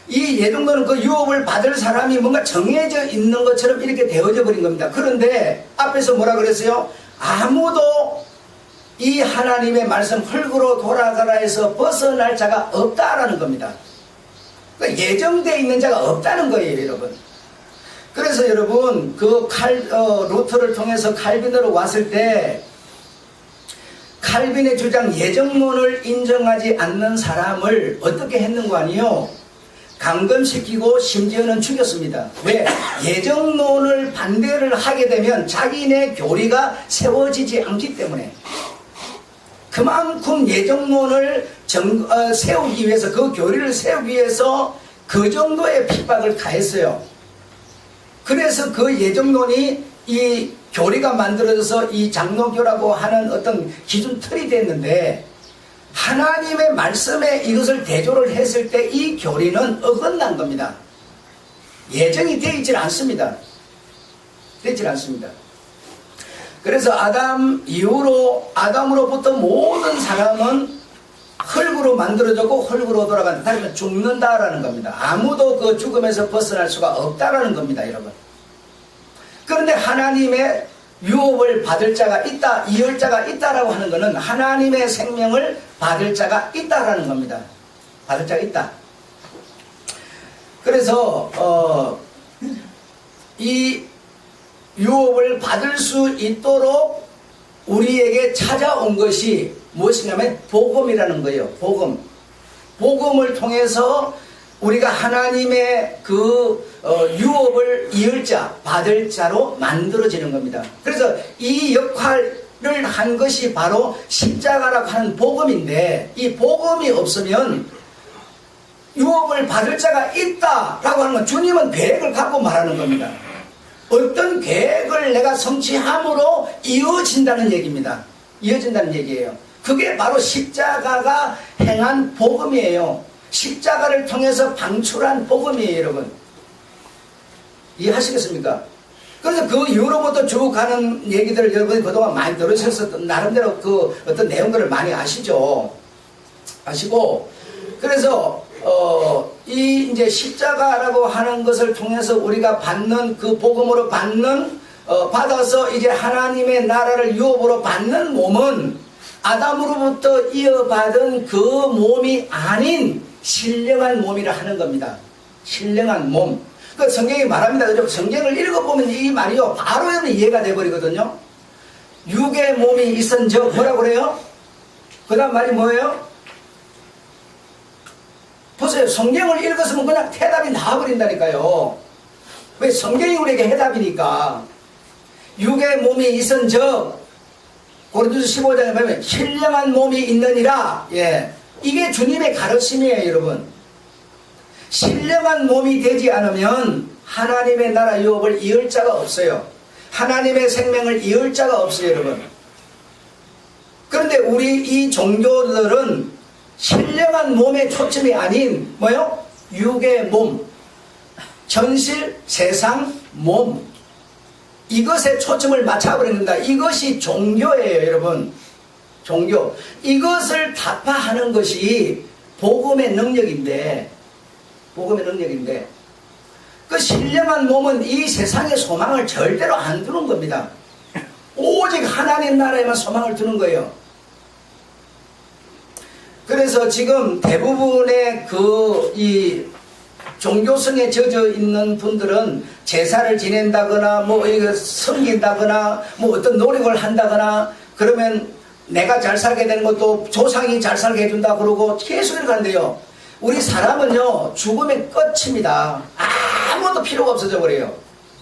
이 예정론은 그 유업을 받을 사람이 뭔가 정해져 있는 것처럼 이렇게 되어져 버린 겁니다. 그런데 앞에서 뭐라 그랬어요? 아무도 이 하나님의 말씀 흙으로 돌아가라 해서 벗어날 자가 없다라는 겁니다. 그러니까 예정되어 있는 자가 없다는 거예요, 여러분. 그래서 여러분 그 루터를 통해서 칼빈으로 왔을 때 칼빈의 주장 예정론을 인정하지 않는 사람을 어떻게 했는가 아니요? 감금시키고 심지어는 죽였습니다. 왜? 예정론을 반대를 하게 되면 자기네 교리가 세워지지 않기 때문에. 그만큼 예정론을 세우기 위해서, 그 교리를 세우기 위해서 그 정도의 핍박을 가했어요. 그래서 그 예정론이 이 교리가 만들어져서 이 장로교라고 하는 어떤 기준 틀이 됐는데, 하나님의 말씀에 이것을 대조를 했을 때 이 교리는 어긋난 겁니다. 예정이 되어 있질 않습니다. 되질 않습니다. 그래서 아담 이후로, 아담으로부터 모든 사람은 흙으로 만들어졌고 흙으로 돌아간다. 다시 말해 죽는다라는 겁니다. 아무도 그 죽음에서 벗어날 수가 없다라는 겁니다, 여러분. 그런데 하나님의 유업을 받을 자가 있다, 이을 자가 있다라고 하는 것은 하나님의 생명을 받을 자가 있다라는 겁니다. 받을 자가 있다. 그래서 이 유업을 받을 수 있도록 우리에게 찾아온 것이 무엇이냐면 복음이라는 거예요. 복음. 복음을 통해서 우리가 하나님의 그 유업을 이을 자, 받을 자로 만들어지는 겁니다. 그래서 이 역할을 한 것이 바로 십자가라고 하는 복음인데, 이 복음이 없으면 유업을 받을 자가 있다라고 하는 건 주님은 계획을 갖고 말하는 겁니다. 어떤 계획을 내가 성취함으로 이어진다는 얘기입니다. 이어진다는 얘기예요. 그게 바로 십자가가 행한 복음이에요. 십자가를 통해서 방출한 복음이에요, 여러분. 이해하시겠습니까? 그래서 그 이후로부터 쭉 가는 얘기들을 여러분이 그동안 많이 들으셔서 나름대로 그 어떤 내용들을 많이 아시죠? 아시고, 그래서 이 이제 십자가라고 하는 것을 통해서 우리가 받는 그 복음으로 받아서 이제 하나님의 나라를 유업으로 받는 몸은 아담으로부터 이어받은 그 몸이 아닌 신령한 몸이라 하는 겁니다. 신령한 몸. 그 성경이 말합니다. 그죠? 성경을 읽어보면 이 말이요, 바로 이해가 돼버리거든요. 육의 몸이 있은즉 뭐라고 그래요? 그 다음 말이 뭐예요? 보세요. 성경을 읽었으면 그냥 해답이 나와버린다니까요. 왜? 성경이 우리에게 해답이니까. 육의 몸이 있은즉, 고린도서 15장에 보면 신령한 몸이 있느니라. 예, 이게 주님의 가르침이에요, 여러분. 신령한 몸이 되지 않으면 하나님의 나라 유업을 이을 자가 없어요. 하나님의 생명을 이을 자가 없어요, 여러분. 그런데 우리 이 종교들은 신령한 몸의 초점이 아닌 뭐요? 육의 몸, 현실, 세상, 몸, 이것에 초점을 맞춰버립니다. 이것이 종교예요, 여러분. 종교. 이것을 타파하는 것이 복음의 능력인데, 그 신령한 몸은 이 세상의 소망을 절대로 안 두는 겁니다. 오직 하나님 나라에만 소망을 두는 거예요. 그래서 지금 대부분의 이 종교성에 젖어 있는 분들은 제사를 지낸다거나 뭐 이거 섬긴다거나 뭐 어떤 노력을 한다거나 그러면 내가 잘 살게 되는 것도 조상이 잘 살게 해준다 그러고 계속 이렇게 한대요. 우리 사람은요, 죽음의 끝입니다. 아무것도 필요가 없어져 버려요.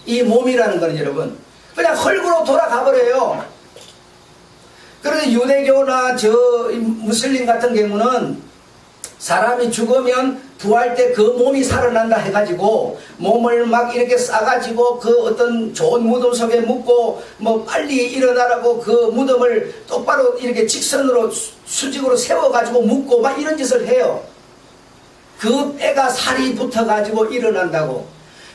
이 몸이라는 거는 여러분 그냥 흙으로 돌아가 버려요. 그런데 유대교나 무슬림 같은 경우는 사람이 죽으면 부활 때 그 몸이 살아난다 해가지고 몸을 막 이렇게 싸가지고 그 어떤 좋은 무덤 속에 묻고 뭐 빨리 일어나라고 그 무덤을 똑바로 이렇게 직선으로 수직으로 세워가지고 묻고 막 이런 짓을 해요. 그 뼈가 살이 붙어가지고 일어난다고.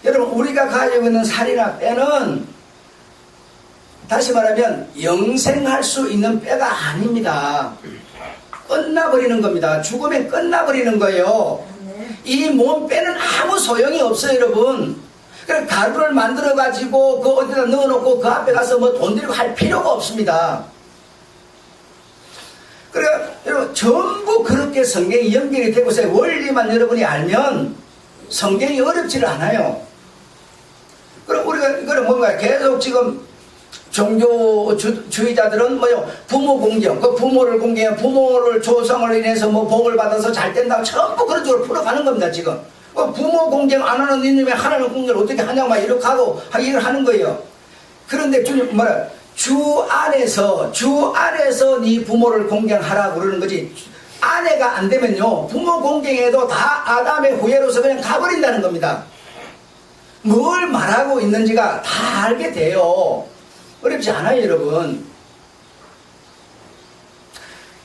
여러분, 우리가 가지고 있는 살이나 뼈는 다시 말하면 영생할 수 있는 뼈가 아닙니다. 끝나버리는 겁니다. 죽으면 끝나버리는 거예요. 이 몸빼는 아무 소용이 없어요, 여러분. 그래서 가루를 만들어 가지고 그 어디다 넣어놓고 그 앞에 가서 뭐 돈 들이고 할 필요가 없습니다. 그러니까 여러분 전부 그렇게 성경이 연결이 되고 있어요. 원리만 여러분이 알면 성경이 어렵지를 않아요. 그럼 우리가 이거는 뭔가 계속 지금 종교주의자들은 뭐요? 부모 공경, 그 부모를 공경해 부모를 조성을 인해서 뭐 복을 받아서 잘 된다고 전부 그런 쪽으로 풀어가는 겁니다, 지금. 부모 공경 안 하는 이놈이 하나님 공경을 어떻게 하냐고 막 이렇게 하고 얘기를 하는 거예요. 그런데 주님 뭐라? 주 안에서 네 부모를 공경하라고 그러는 거지. 아내가 안 되면요, 부모 공경에도 다 아담의 후예로서 그냥 가버린다는 겁니다. 뭘 말하고 있는지가 다 알게 돼요. 어렵지 않아요, 여러분.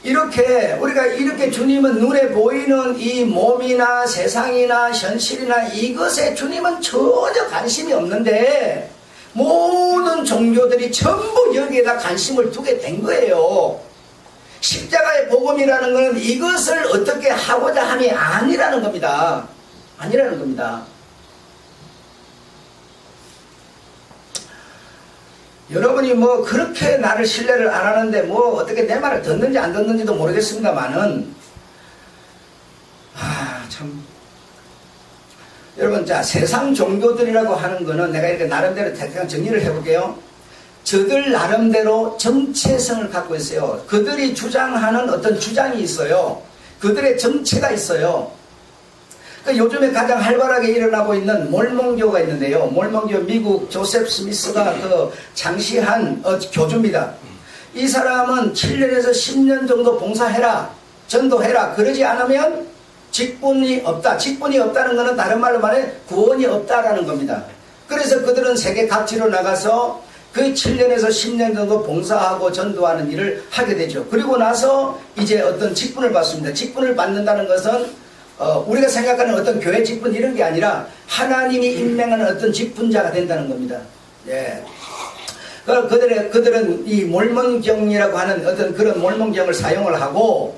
우리가 이렇게 주님은 눈에 보이는 이 몸이나 세상이나 현실이나 이것에 주님은 전혀 관심이 없는데 모든 종교들이 전부 여기에다 관심을 두게 된 거예요. 십자가의 복음이라는 것은 이것을 어떻게 하고자 함이 아니라는 겁니다. 아니라는 겁니다. 여러분이 뭐 그렇게 나를 신뢰를 안 하는데 뭐 어떻게 내 말을 듣는지 안 듣는지도 모르겠습니다만은 참 여러분, 자, 세상 종교들이라고 하는 거는 내가 이렇게 나름대로 대충 정리를 해볼게요. 저들 나름대로 정체성을 갖고 있어요. 그들이 주장하는 어떤 주장이 있어요. 그들의 정체가 있어요. 요즘에 가장 활발하게 일어나고 있는 몰몬교가 있는데요. 몰몬교 미국 조셉 스미스가 그 장시한 교주입니다. 이 사람은 7년에서 10년 정도 봉사해라, 전도해라. 그러지 않으면 직분이 없다. 직분이 없다는 것은 다른 말로 말해 구원이 없다라는 겁니다. 그래서 그들은 세계 각지로 나가서 그 7년에서 10년 정도 봉사하고 전도하는 일을 하게 되죠. 그리고 나서 이제 어떤 직분을 받습니다. 직분을 받는다는 것은 우리가 생각하는 어떤 교회 직분 이런 게 아니라 하나님이 임명하는 어떤 직분자가 된다는 겁니다. 예. 그들은 이 몰몬경이라고 하는 어떤 그런 몰몬경을 사용을 하고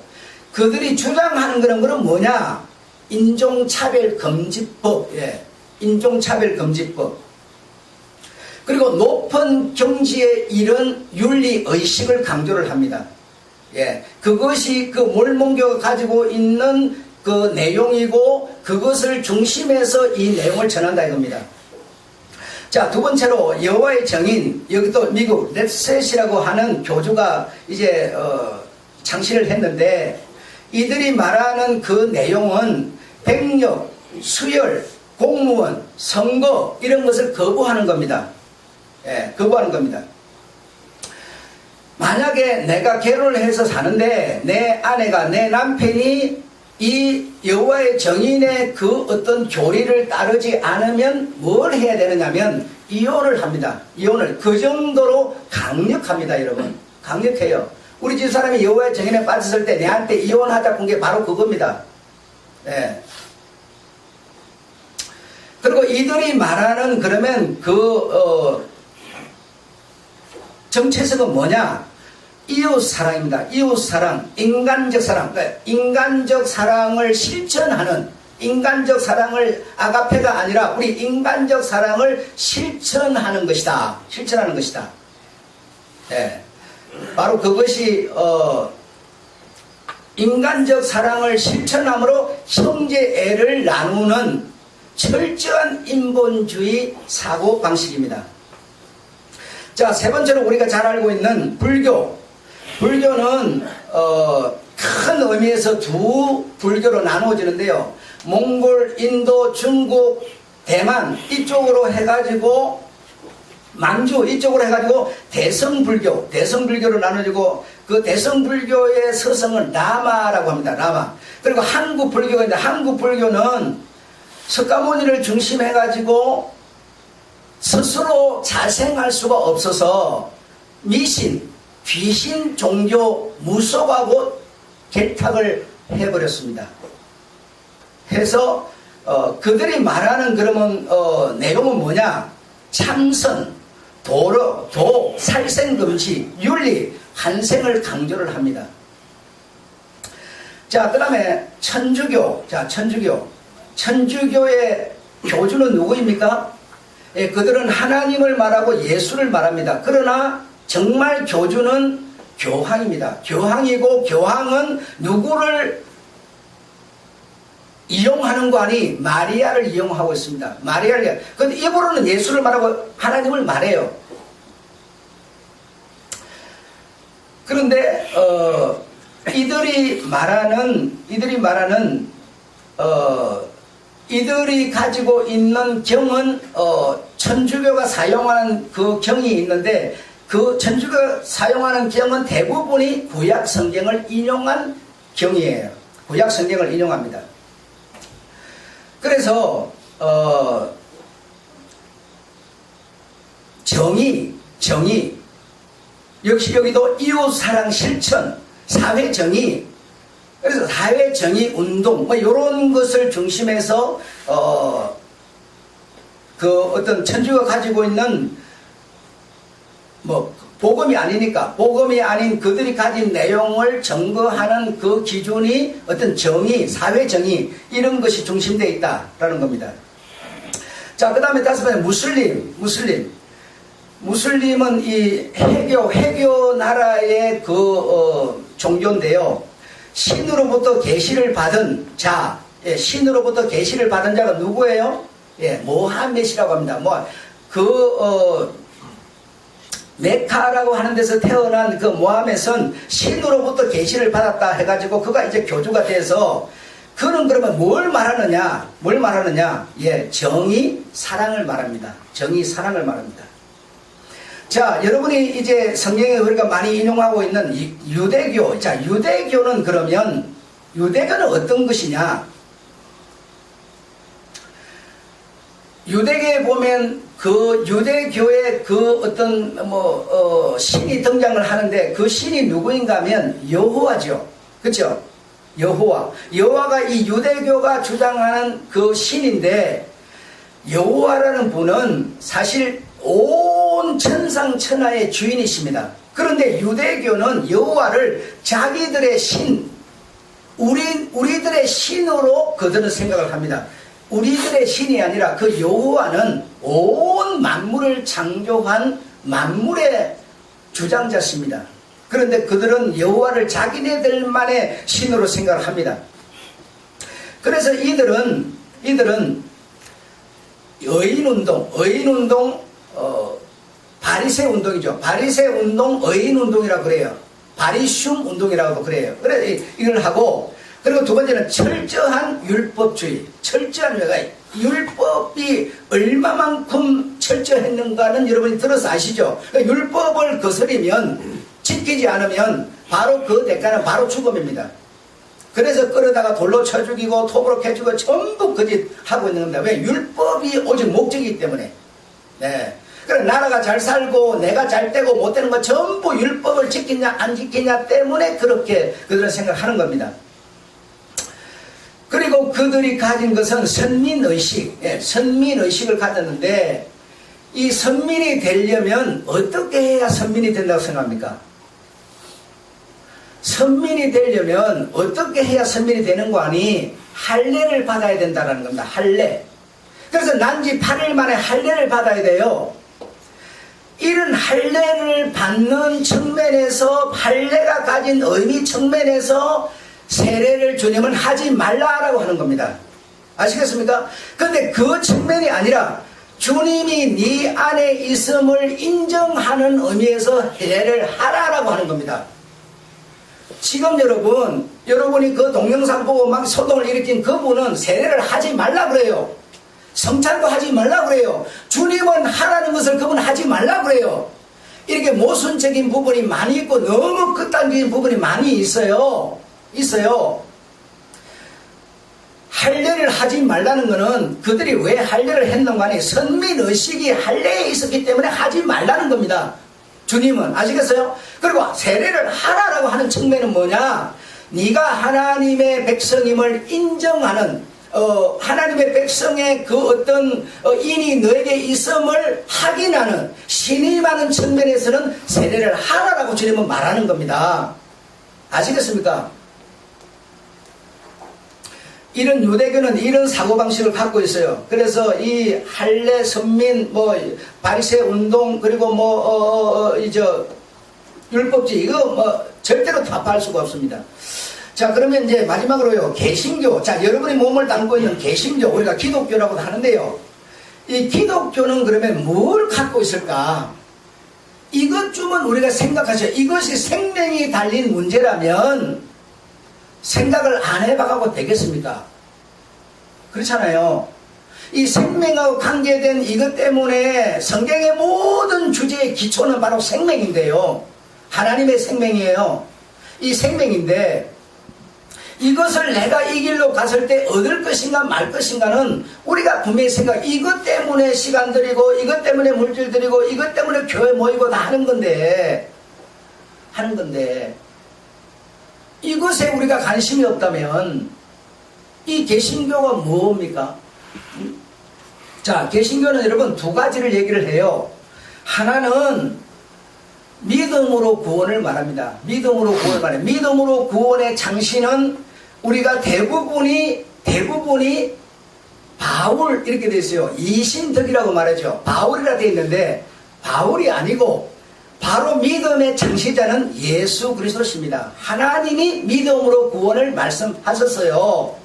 그들이 주장하는 그런 뭐냐? 인종차별금지법. 예. 인종차별금지법. 그리고 높은 경지에 이른 윤리의식을 강조를 합니다. 예. 그것이 그 몰몬교가 가지고 있는 그 내용이고 그것을 중심해서 이 내용을 전한다 이겁니다. 자, 두 번째로 여호와의 정인, 여기 또 미국 렛셋이라고 하는 교주가 이제 창시를 했는데 이들이 말하는 그 내용은 백력, 수혈, 공무원, 선거 이런 것을 거부하는 겁니다. 예, 거부하는 겁니다. 만약에 내가 결혼을 해서 사는데 내 아내가 내 남편이 이 여호와의 정인의 그 어떤 교리를 따르지 않으면 뭘 해야 되느냐면 이혼을 합니다. 이혼을 그 정도로 강력합니다, 여러분. 강력해요. 우리 집사람이 여호와의 정인에 빠졌을 때 내한테 이혼하자고 한 게 바로 그겁니다. 네. 그리고 이들이 말하는 그러면 정체성은 뭐냐? 이웃사랑입니다. 이웃사랑, 인간적 사랑. 그러니까 인간적 사랑을 실천하는, 인간적 사랑을 아가페가 아니라 우리 인간적 사랑을 실천하는 것이다. 실천하는 것이다. 네. 바로 그것이 인간적 사랑을 실천함으로 형제애를 나누는 철저한 인본주의 사고방식입니다. 자, 세 번째로 우리가 잘 알고 있는 불교. 불교는 큰 의미에서 두 불교로 나누어지는데요. 몽골, 인도, 중국, 대만 이쪽으로 해가지고 만주 이쪽으로 해가지고 대성불교로 나눠지고 그 대성불교의 서성은 라마라고 합니다. 라마. 그리고 한국불교가 있는데 한국불교는 석가모니를 중심해가지고 스스로 자생할 수가 없어서 미신, 귀신 종교 무속하고 결탁을 해버렸습니다. 해서 그들이 말하는 그러면 내용은 뭐냐? 참선, 도, 살생금지, 윤리, 한생을 강조를 합니다. 자, 그 다음에 천주교. 자, 천주교. 천주교의 교주는 누구입니까? 예, 그들은 하나님을 말하고 예수를 말합니다. 그러나 정말 교주는 교황입니다. 교황이고 교황은 누구를 이용하는 거 아니 마리아를 이용하고 있습니다. 마리아를. 근데 입으로는 예수를 말하고 하나님을 말해요. 그런데 이들이 가지고 있는 경은 천주교가 사용하는 그 경이 있는데 그 천주교가 사용하는 경은 대부분이 구약 성경을 인용한 경이에요. 구약 성경을 인용합니다. 그래서 정의 역시 여기도 이웃사랑 실천, 사회정의, 그래서 사회정의 운동 뭐 이런 것을 중심해서 그 어떤 천주가 가지고 있는 뭐 복음이 아니니까 복음이 아닌 그들이 가진 내용을 증거하는 그 기준이 어떤 정의, 사회정의 이런 것이 중심되어 있다라는 겁니다. 자, 그 다음에 다섯 번째 무슬림은 이 해교 나라의 그 종교인데요. 신으로부터 계시를 받은 자, 신으로부터 계시를 받은 자가 누구예요? 모하멧이라고 합니다. 메카라고 하는 데서 태어난 그 모하멧은 신으로부터 계시를 받았다 해가지고 그가 이제 교주가 돼서 그는 그러면 뭘 말하느냐? 정의, 사랑을 말합니다. 정의, 사랑을 말합니다. 자, 여러분이 이제 성경에 우리가 많이 인용하고 있는 유대교. 자, 유대교는 어떤 것이냐? 유대교에 보면 그 유대교의 그 어떤 신이 등장을 하는데 그 신이 누구인가 하면 여호와죠. 그렇죠? 여호와가 이 유대교가 주장하는 그 신인데 여호와라는 분은 사실 온 천상천하의 주인이십니다. 그런데 유대교는 여호와를 자기들의 신, 우리들의 신으로 그들은 생각을 합니다. 우리들의 신이 아니라 그 여호와는 온 만물을 창조한 만물의 주장자십니다. 그런데 그들은 여호와를 자기네들만의 신으로 생각을 합니다. 그래서 이들은 의인운동, 바리새 운동이죠. 바리새 운동, 의인 운동이라고 그래요. 바리슘 운동이라고도 그래요. 그래 이걸 하고, 그리고 두 번째는 철저한 율법주의. 율법이 얼마만큼 철저했는가는 여러분이 들어서 아시죠? 그러니까 율법을 거스리면, 지키지 않으면 바로 그 대가는 바로 죽음입니다. 그래서 끌어다가 돌로 쳐 죽이고 톱으로 캐 죽이고 전부 거짓 하고 있는 겁니다. 왜? 율법이 오직 목적이기 때문에. 네. 그래 나라가 잘 살고 내가 잘 되고 못 되는 거 전부 율법을 지키냐 안 지키냐 때문에 그렇게 그들은 생각하는 겁니다. 그리고 그들이 가진 것은 선민의식, 선민의식을 가졌는데 이 선민이 되려면 어떻게 해야 선민이 된다고 생각합니까? 선민이 되려면 어떻게 해야 선민이 되는 거 아니? 할례를 받아야 된다는 겁니다. 할례. 그래서 난지 8일 만에 할례를 받아야 돼요. 이런 할례를 받는 측면에서 할례가 가진 의미 측면에서 세례를 주님은 하지 말라라고 하는 겁니다. 아시겠습니까? 그런데 그 측면이 아니라 주님이 네 안에 있음을 인정하는 의미에서 세례를 하라라고 하는 겁니다. 지금 여러분이 그 동영상 보고 막 소동을 일으킨 그분은 세례를 하지 말라 그래요. 성찬도 하지 말라 그래요. 주님은 하라는 것을 그분은 하지 말라 그래요. 이렇게 모순적인 부분이 많이 있고 너무 극단적인 부분이 많이 있어요. 할례를 하지 말라는 것은 그들이 왜 할례를 했는가 하니 선민의식이 할례에 있었기 때문에 하지 말라는 겁니다. 주님은. 아시겠어요? 그리고 세례를 하라라고 하는 측면은 뭐냐? 네가 하나님의 백성임을 인정하는 하나님의 백성의 그 어떤 인이 너에게 있음을 확인하는 신임하는 측면에서는 세례를 하라라고 주님은 말하는 겁니다. 아시겠습니까? 이런 유대교는 이런 사고방식을 갖고 있어요. 그래서 이 할례, 선민, 바리새 운동, 그리고 율법주의, 이거 절대로 타파할 수가 없습니다. 자, 그러면 이제 마지막으로요, 개신교. 자, 여러분이 몸을 담고 있는 개신교, 우리가 기독교라고도 하는데요. 이 기독교는 그러면 뭘 갖고 있을까? 이것쯤은 우리가 생각하죠. 이것이 생명이 달린 문제라면 생각을 안 해봐가고 되겠습니까? 그렇잖아요. 이 생명하고 관계된 이것 때문에 성경의 모든 주제의 기초는 바로 생명인데요. 하나님의 생명이에요. 이 생명인데 이것을 내가 이 길로 갔을 때 얻을 것인가 말 것인가는 우리가 분명히 이것 때문에 시간 들이고 이것 때문에 물질 들이고 이것 때문에 교회 모이고 다 하는 건데 이것에 우리가 관심이 없다면 이 개신교가 뭡니까? 자, 개신교는 여러분 두 가지를 얘기를 해요. 하나는 믿음으로 구원을 말합니다. 믿음으로 구원을 말해요. 믿음으로 구원의 장신은 우리가 대부분이 바울 이렇게 되어 있어요. 이신덕이라고 말하죠. 바울이라 되어 있는데 바울이 아니고 바로 믿음의 창시자는 예수 그리스도십니다. 하나님이 믿음으로 구원을 말씀하셨어요.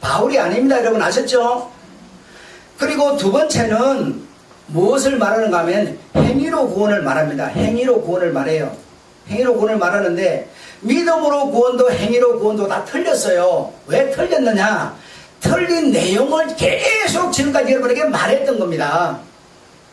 바울이 아닙니다. 여러분 아셨죠? 그리고 두 번째는 무엇을 말하는가 하면 행위로 구원을 말합니다. 행위로 구원을 말해요. 행위로 구원을 말하는데 믿음으로 구원도 행위로 구원도 다 틀렸어요. 왜 틀렸느냐? 틀린 내용을 계속 지금까지 여러분에게 말했던 겁니다.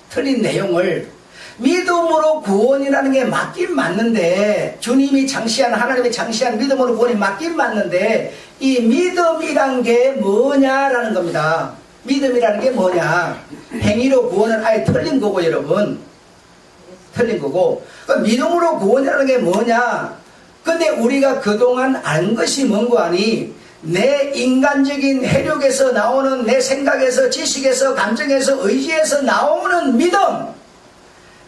틀린 내용을 믿음으로 구원이라는 게 맞긴 맞는데 주님이 장시한 하나님의 장시한 믿음으로 구원이 맞긴 맞는데 이 믿음이란 게 뭐냐라는 겁니다. 믿음이라는 게 뭐냐? 행위로 구원은 아예 틀린 거고 여러분 틀린 거고 믿음으로 구원이라는 게 뭐냐? 근데 우리가 그동안 안 것이 뭔고 하니 내 인간적인 해력에서 나오는 내 생각에서 지식에서 감정에서 의지에서 나오는 믿음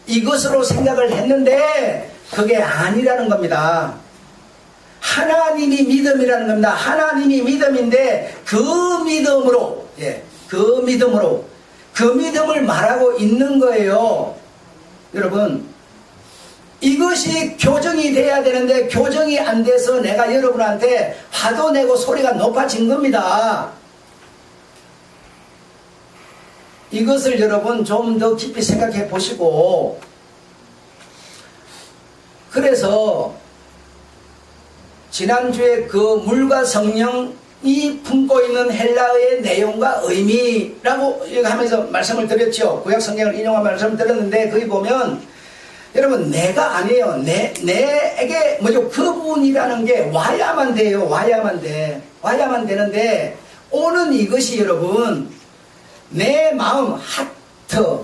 이것으로 생각을 했는데 그게 아니라는 겁니다. 하나님이 믿음이라는 겁니다. 하나님이 믿음인데 그 믿음을 말하고 있는 거예요. 여러분 이것이 교정이 돼야 되는데 교정이 안 돼서 내가 여러분한테 화도 내고 소리가 높아진 겁니다. 이것을 여러분 좀 더 깊이 생각해 보시고 그래서 지난주에 그 물과 성령이 품고 있는 헬라어의 내용과 의미라고 하면서 말씀을 드렸죠. 구약 성경을 인용한 말씀을 드렸는데 거기 보면 여러분 내가 아니에요. 내에게 그분이라는 게 와야만 돼요. 와야만 되는데 오는 이것이 여러분 내 마음 하트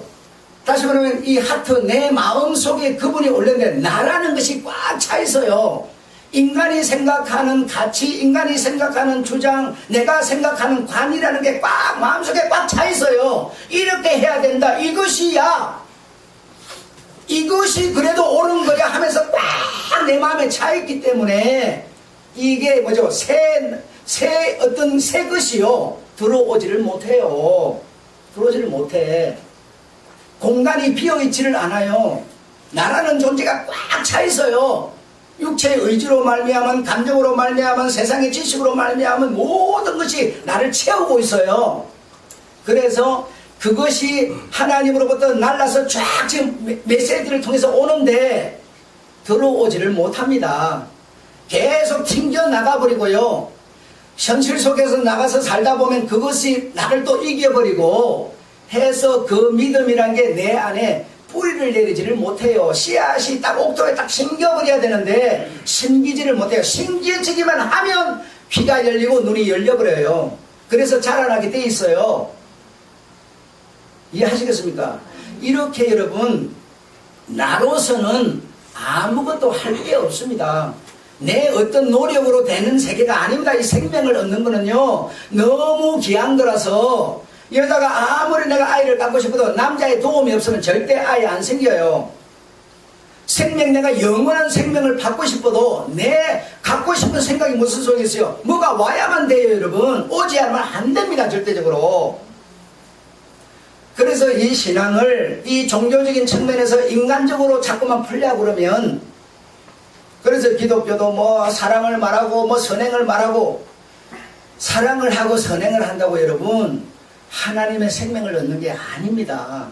다시 말하면 이 하트 내 마음 속에 그분이 올렸는데 나라는 것이 꽉 차 있어요. 인간이 생각하는 가치, 인간이 생각하는 주장, 내가 생각하는 관이라는 게 꽉 마음속에 꽉 차 있어요. 이렇게 해야 된다. 이것이 그래도 옳은 거야 하면서 꽉 내 마음에 차 있기 때문에 이게 새 것이요 들어오지를 못해요. 들어오지를 못해. 공간이 비어있지를 않아요. 나라는 존재가 꽉 차 있어요. 육체의 의지로 말미암은 감정으로 말미암은 세상의 지식으로 말미암은 모든 것이 나를 채우고 있어요. 그래서 그것이 하나님으로부터 날라서 쫙 지금 메시지를 통해서 오는데 들어오지를 못합니다. 계속 튕겨 나가버리고요. 현실 속에서 나가서 살다 보면 그것이 나를 또 이겨버리고 해서 그 믿음이란 게 내 안에 뿌리를 내리지를 못해요. 씨앗이 딱 옥토에 딱 심겨버려야 되는데 심기지를 못해요. 심겨지기만 하면 귀가 열리고 눈이 열려버려요. 그래서 자라나게 돼 있어요. 이해하시겠습니까? 이렇게 여러분 나로서는 아무것도 할 게 없습니다. 내 어떤 노력으로 되는 세계가 아닙니다. 이 생명을 얻는 거는요 너무 귀한 거라서 이러다가 아무리 내가 아이를 갖고 싶어도 남자의 도움이 없으면 절대 아이 안 생겨요. 생명, 내가 영원한 생명을 받고 싶어도 내 갖고 싶은 생각이 무슨 소용이 있어요? 뭐가 와야만 돼요, 여러분. 오지 않으면 안 됩니다, 절대적으로. 그래서 이 신앙을 이 종교적인 측면에서 인간적으로 자꾸만 풀려고 그러면, 그래서 기독교도 뭐 사랑을 말하고 뭐 선행을 말하고, 사랑을 하고 선행을 한다고 여러분 하나님의 생명을 얻는 게 아닙니다.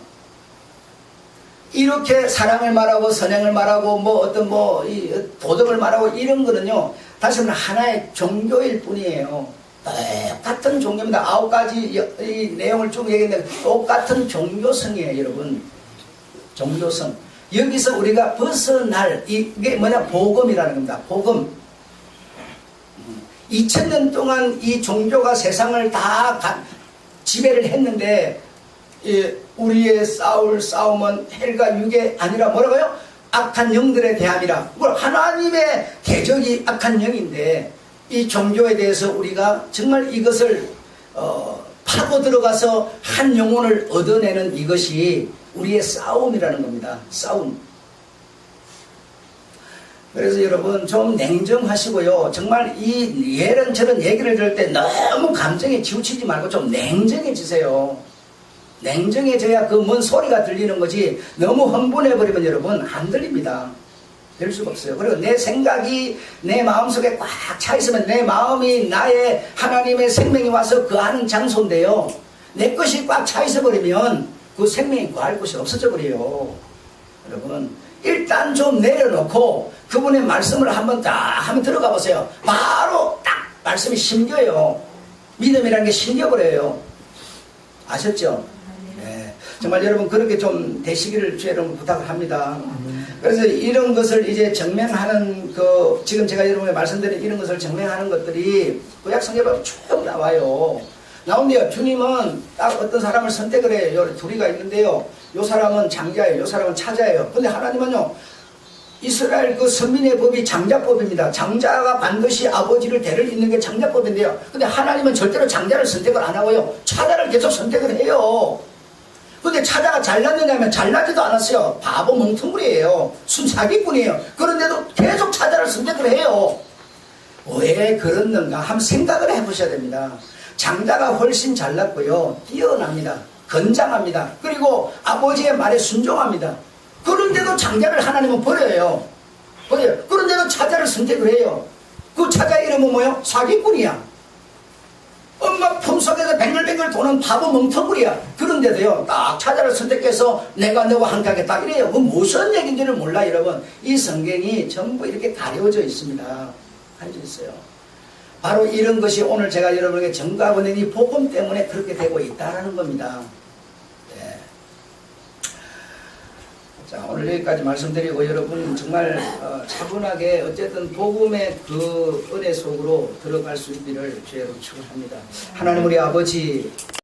이렇게 사랑을 말하고 선행을 말하고 뭐 어떤 뭐 이 도덕을 말하고 이런 거는요, 다시 말하면 하나의 종교일 뿐이에요. 똑같은 종교입니다. 9가지 이 내용을 쭉 얘기했는데 똑같은 종교성이에요, 여러분. 종교성. 여기서 우리가 벗어날 이게 뭐냐, 복음이라는 겁니다. 복음. 2000년 동안 이 종교가 세상을 다 지배를 했는데, 우리의 싸울 싸움은 헬과 육의 아니라 뭐라고요? 악한 영들의 대함이라. 하나님의 대적이 악한 영인데, 이 종교에 대해서 우리가 정말 이것을 파고 들어가서 한 영혼을 얻어내는 이것이 우리의 싸움이라는 겁니다. 싸움. 그래서 여러분 좀 냉정하시고요. 정말 이 예런 저런 얘기를 들을 때 너무 감정에 치우치지 말고 좀 냉정해지세요. 냉정해져야 그 뭔 소리가 들리는 거지, 너무 흥분해버리면 여러분 안 들립니다. 될 수가 없어요. 그리고 내 생각이 내 마음속에 꽉 차 있으면 내 마음이 나의 하나님의 생명이 와서 거하는 장소인데요, 내 것이 꽉 차 있어 버리면 그 생명이 거할 곳이 없어져 버려요. 여러분 일단 좀 내려놓고 그분의 말씀을 한번 들어가 보세요. 바로 딱 말씀이 심겨요. 믿음이라는 게 심겨버려요. 아셨죠? 네. 정말 여러분 그렇게 좀 되시기를 주 여러분 부탁을 합니다. 그래서 이런 것을 이제 증명하는 지금 제가 여러분에 말씀드린 이런 것을 증명하는 것들이 구약 성경에 보면 쭉 나와요. 나온대요. 주님은 딱 어떤 사람을 선택을 해요. 둘이가 있는데요. 요 사람은 장자예요. 요 사람은 차자예요. 근데 하나님은요, 이스라엘 그 선민의 법이 장자법입니다. 장자가 반드시 아버지를 대를 잇는 게 장자법인데요. 근데 하나님은 절대로 장자를 선택을 안 하고요, 차자를 계속 선택을 해요. 근데 차자가 잘났느냐면 잘나지도 않았어요. 바보 멍텅구리예요. 순사기꾼이에요. 그런데도 계속 차자를 선택을 해요. 왜 그랬는가 한번 생각을 해보셔야 됩니다. 장자가 훨씬 잘났고요, 뛰어납니다. 건장합니다. 그리고 아버지의 말에 순종합니다. 그런데도 장자를 하나님은 버려요. 그런데도 차자를 선택을 해요. 그 차자 이름은 뭐예요? 사기꾼이야. 엄마 품속에서 뱅글뱅글 도는 바보 멍텅구리야. 그런데도요, 딱 차자를 선택해서 내가 너와 함께하겠다 이래요. 그 무슨 얘기인지를 몰라. 여러분 이 성경이 전부 이렇게 가려져 있습니다. 가려져 있어요. 바로 이런 것이 오늘 제가 여러분에게 전가하고 있는 이 복음 때문에 그렇게 되고 있다는 겁니다. 네. 자, 오늘 여기까지 말씀드리고 여러분 정말 차분하게 어쨌든 복음의 그 은혜 속으로 들어갈 수 있기를 주의 축원합니다. 하나님 우리 아버지,